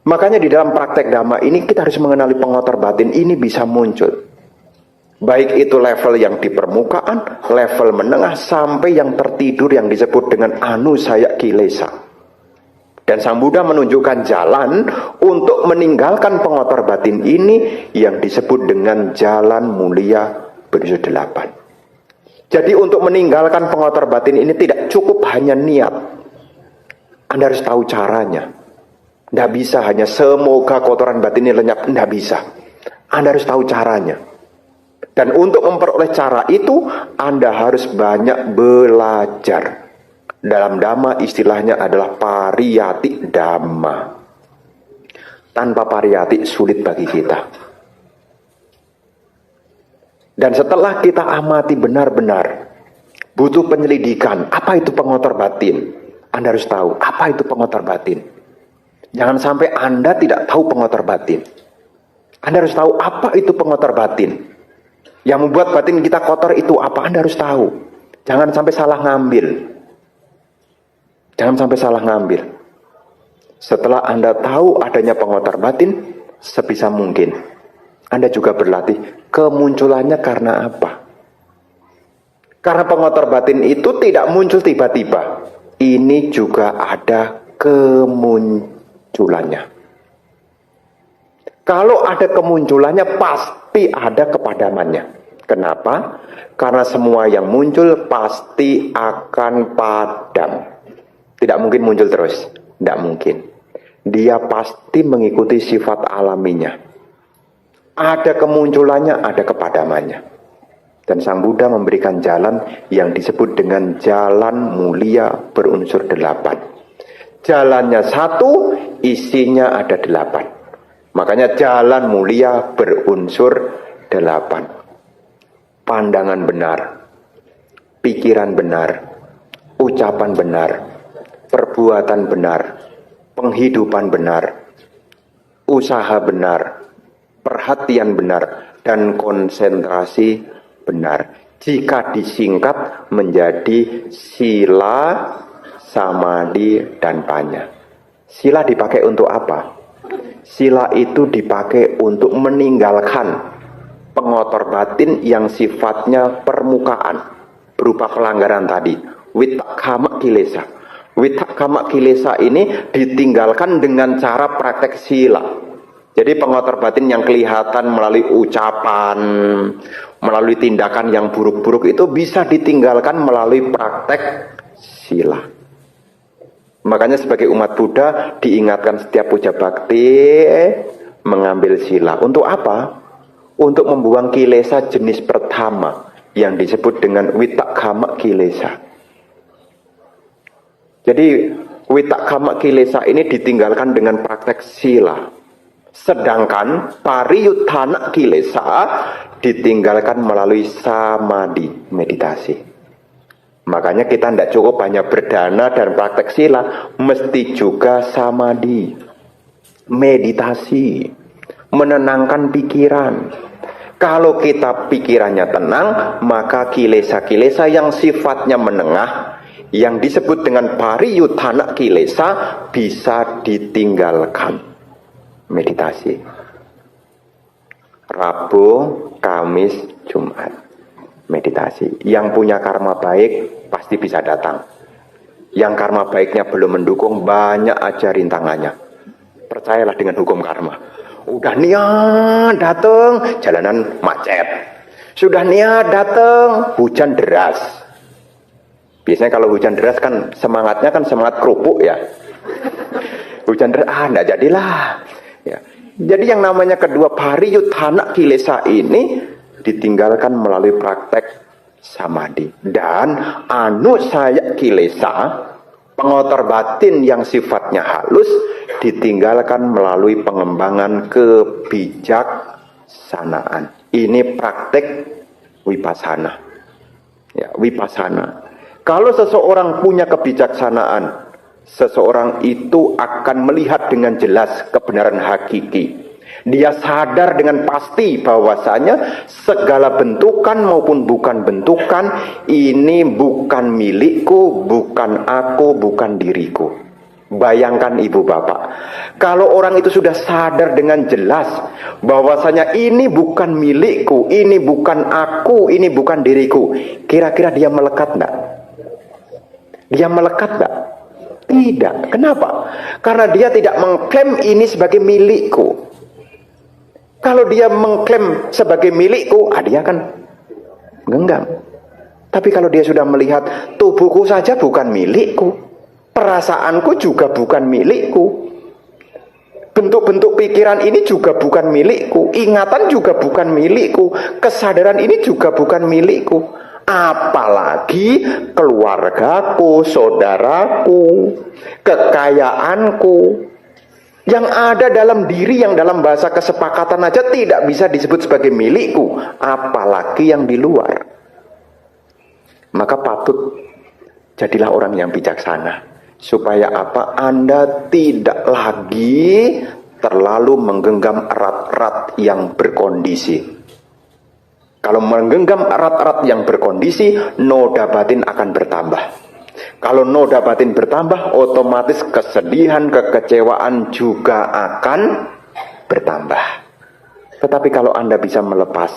Makanya di dalam praktek dhamma ini kita harus mengenali pengotor batin. Ini bisa muncul. Baik itu level yang di permukaan, level menengah, sampai yang tertidur yang disebut dengan anu saya kilesa. Dan Sang Buddha menunjukkan jalan untuk meninggalkan pengotor batin ini yang disebut dengan jalan mulia bernusuk 8. Jadi untuk meninggalkan pengotor batin ini tidak cukup hanya niat. Anda harus tahu caranya. Tidak bisa hanya semoga kotoran batin ini lenyap. Tidak bisa. Anda harus tahu caranya. Dan untuk memperoleh cara itu, Anda harus banyak belajar. Dalam dhamma istilahnya adalah pariyati dhamma. Tanpa pariyati sulit bagi kita. Dan setelah kita amati benar-benar, butuh penyelidikan. Apa itu pengotor batin? Anda harus tahu, apa itu pengotor batin? Jangan sampai Anda tidak tahu pengotor batin. Anda harus tahu apa itu pengotor batin. Yang membuat batin kita kotor itu apa? Anda harus tahu. Jangan sampai salah ngambil. Jangan sampai salah ngambil. Setelah Anda tahu adanya pengotor batin, sebisa mungkin Anda juga berlatih kemunculannya karena apa? Karena pengotor batin itu tidak muncul tiba-tiba. Ini juga ada kemunculannya. Kalau ada kemunculannya pasti ada kepadamannya. Kenapa? Karena semua yang muncul pasti akan padam. Tidak mungkin muncul terus. Tidak mungkin. Dia pasti mengikuti sifat alaminya. Ada kemunculannya, ada kepadamannya. Dan Sang Buddha memberikan jalan yang disebut dengan jalan mulia berunsur 8. Jalannya satu, isinya ada 8. Makanya jalan mulia berunsur 8. Pandangan benar, pikiran benar, ucapan benar, perbuatan benar, penghidupan benar, usaha benar, perhatian benar, dan konsentrasi benar. Jika disingkat menjadi sila, samadhi, dan panya. Sila dipakai untuk apa? Sila itu dipakai untuk meninggalkan pengotor batin yang sifatnya permukaan, berupa pelanggaran tadi. Witakkama kilesa. Witakkama kilesa ini ditinggalkan dengan cara praktek sila. Jadi pengotor batin yang kelihatan melalui ucapan, melalui tindakan yang buruk-buruk itu bisa ditinggalkan melalui praktek sila. Makanya sebagai umat Buddha diingatkan setiap puja bakti mengambil sila. Untuk apa? Untuk membuang kilesa jenis pertama yang disebut dengan witakkama kilesa. Jadi witakkama kilesa ini ditinggalkan dengan praktek sila. Sedangkan pariyuttana kilesa ditinggalkan melalui samadhi, meditasi. Makanya kita tidak cukup hanya berdana dan praktek sila, mesti juga samadhi, meditasi, menenangkan pikiran. Kalau kita pikirannya tenang, maka kilesa-kilesa yang sifatnya menengah, yang disebut dengan pariyuttana kilesa, bisa ditinggalkan. Meditasi. Rabu, Kamis, Jumat. Meditasi. Yang punya karma baik pasti bisa datang. Yang karma baiknya belum mendukung, banyak aja rintangannya. Percayalah dengan hukum karma. Udah niat datang, jalanan macet. Sudah niat datang, hujan deras. Biasanya kalau hujan deras kan semangatnya kan semangat kerupuk ya. Hujan deras, enggak jadilah. Ya. Jadi yang namanya kedua pariyuttana kilesa ini ditinggalkan melalui praktek samadhi. Dan anusaya kilesa, pengotor batin yang sifatnya halus, ditinggalkan melalui pengembangan kebijaksanaan. Ini praktek vipassana. Ya, vipassana. Kalau seseorang punya kebijaksanaan, seseorang itu akan melihat dengan jelas kebenaran hakiki. Dia sadar dengan pasti bahwasanya segala bentukan maupun bukan bentukan ini bukan milikku, bukan aku, bukan diriku. Bayangkan ibu bapak, kalau orang itu sudah sadar dengan jelas bahwasanya ini bukan milikku, ini bukan aku, ini bukan diriku, kira-kira dia melekat enggak? Dia melekat enggak? Tidak. Kenapa? Karena dia tidak mengklaim ini sebagai milikku. Kalau dia mengklaim sebagai milikku, dia akan genggam. Tapi kalau dia sudah melihat tubuhku saja bukan milikku, perasaanku juga bukan milikku, bentuk-bentuk pikiran ini juga bukan milikku, ingatan juga bukan milikku, kesadaran ini juga bukan milikku. Apalagi keluargaku, saudaraku, kekayaanku yang ada dalam diri, yang dalam bahasa kesepakatan aja tidak bisa disebut sebagai milikku, apalagi yang di luar. Maka patut jadilah orang yang bijaksana. Supaya apa? Anda tidak lagi terlalu menggenggam erat-erat yang berkondisi. Kalau menggenggam erat-erat yang berkondisi, noda batin akan bertambah. Kalau noda batin bertambah, otomatis kesedihan, kekecewaan juga akan bertambah. Tetapi kalau Anda bisa melepas,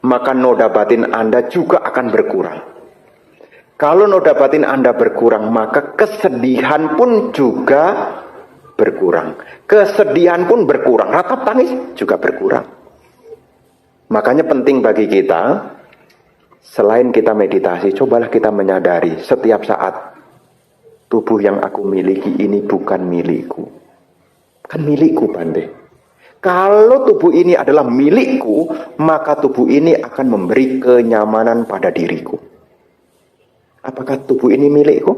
maka noda batin Anda juga akan berkurang. Kalau noda batin Anda berkurang, maka kesedihan pun juga berkurang. Kesedihan pun berkurang, ratap tangis juga berkurang. Makanya penting bagi kita, selain kita meditasi, cobalah kita menyadari setiap saat Tubuh yang aku miliki ini bukan milikku. Kan milikku, Bante. Kalau tubuh ini adalah milikku, maka tubuh ini akan memberi kenyamanan pada diriku. Apakah tubuh ini milikku?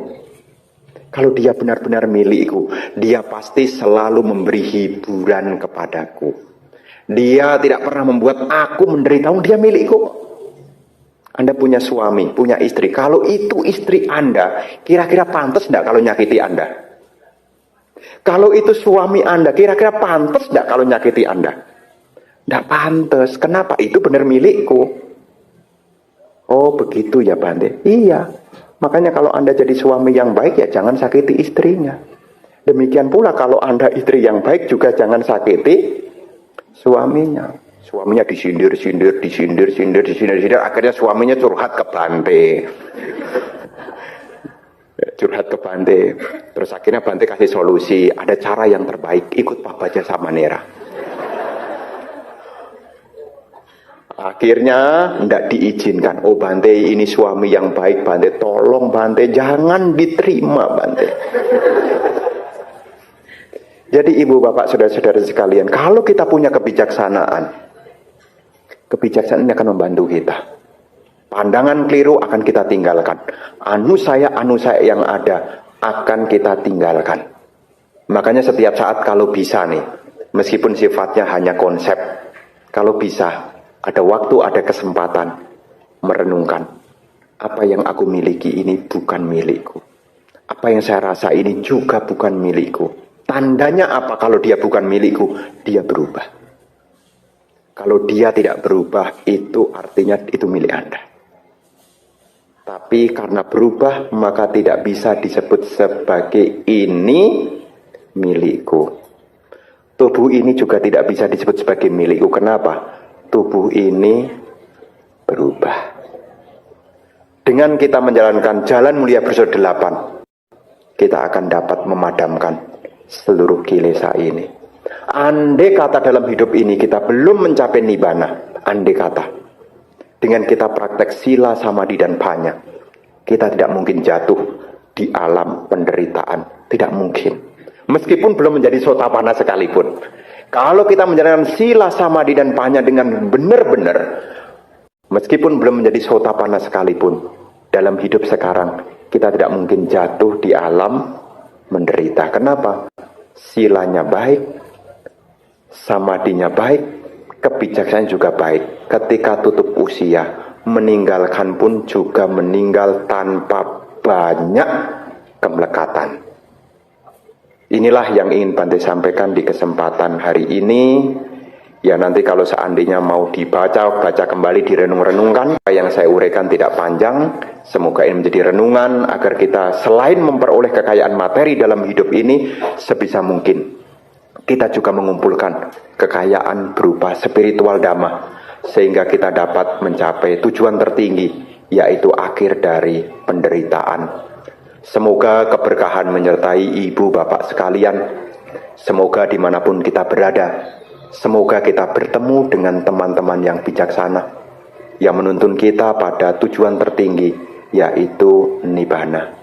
Kalau dia benar-benar milikku, dia pasti selalu memberi hiburan kepadaku. Dia tidak pernah membuat aku menderita. Dia milikku. Anda punya suami, punya istri. Kalau itu istri Anda, kira-kira pantas enggak kalau nyakiti Anda? Kalau itu suami Anda, kira-kira pantas enggak kalau nyakiti Anda? Enggak pantas. Kenapa? Itu benar milikku. Oh, begitu ya, Bante. Iya. Makanya kalau Anda jadi suami yang baik, ya jangan sakiti istrinya. Demikian pula kalau Anda istri yang baik, juga jangan sakiti suaminya. Suaminya disindir, akhirnya suaminya curhat ke Bante. Curhat ke Bante. Terus akhirnya Bante kasih solusi, ada cara yang terbaik, ikut Pak Baja Samanera. Akhirnya tidak diizinkan. Oh Bante, ini suami yang baik Bante, tolong Bante, jangan diterima Bante. Jadi ibu bapak saudara-saudara sekalian, kalau kita punya kebijaksanaan ini akan membantu kita. Pandangan keliru akan kita tinggalkan. Anu saya yang ada akan kita tinggalkan. Makanya setiap saat kalau bisa nih, meskipun sifatnya hanya konsep, kalau bisa, ada waktu, ada kesempatan, merenungkan. Apa yang aku miliki ini bukan milikku. Apa yang saya rasa ini juga bukan milikku. Tandanya apa kalau dia bukan milikku? Dia berubah. Kalau dia tidak berubah, itu artinya itu milik Anda. Tapi karena berubah, maka tidak bisa disebut sebagai ini milikku. Tubuh ini juga tidak bisa disebut sebagai milikku. Kenapa? Tubuh ini berubah. Dengan kita menjalankan jalan mulia bersur 8, kita akan dapat memadamkan seluruh kilesa ini. Andai kata dalam hidup ini kita belum mencapai nibbana, andai kata dengan kita praktek sila, samadhi dan panya, kita tidak mungkin jatuh di alam penderitaan. Tidak mungkin. Meskipun belum menjadi sotapanna sekalipun. Kalau kita menjalankan sila, samadhi dan panya dengan benar-benar, meskipun belum menjadi sotapanna sekalipun, dalam hidup sekarang kita tidak mungkin jatuh di alam menderita. Kenapa? Silanya baik, samadhinya baik, kebijaksanaan juga baik. Ketika tutup usia, meninggalkan pun juga meninggal tanpa banyak kemelekatan. Inilah yang ingin Bante sampaikan di kesempatan hari ini. Ya nanti kalau seandainya mau baca kembali, direnung-renungkan. Apa yang saya uraikan tidak panjang. Semoga ini menjadi renungan agar kita selain memperoleh kekayaan materi dalam hidup ini, sebisa mungkin kita juga mengumpulkan kekayaan berupa spiritual dhamma, sehingga kita dapat mencapai tujuan tertinggi, yaitu akhir dari penderitaan. Semoga keberkahan menyertai ibu bapak sekalian. Semoga dimanapun kita berada, semoga kita bertemu dengan teman-teman yang bijaksana, yang menuntun kita pada tujuan tertinggi, yaitu nibbana.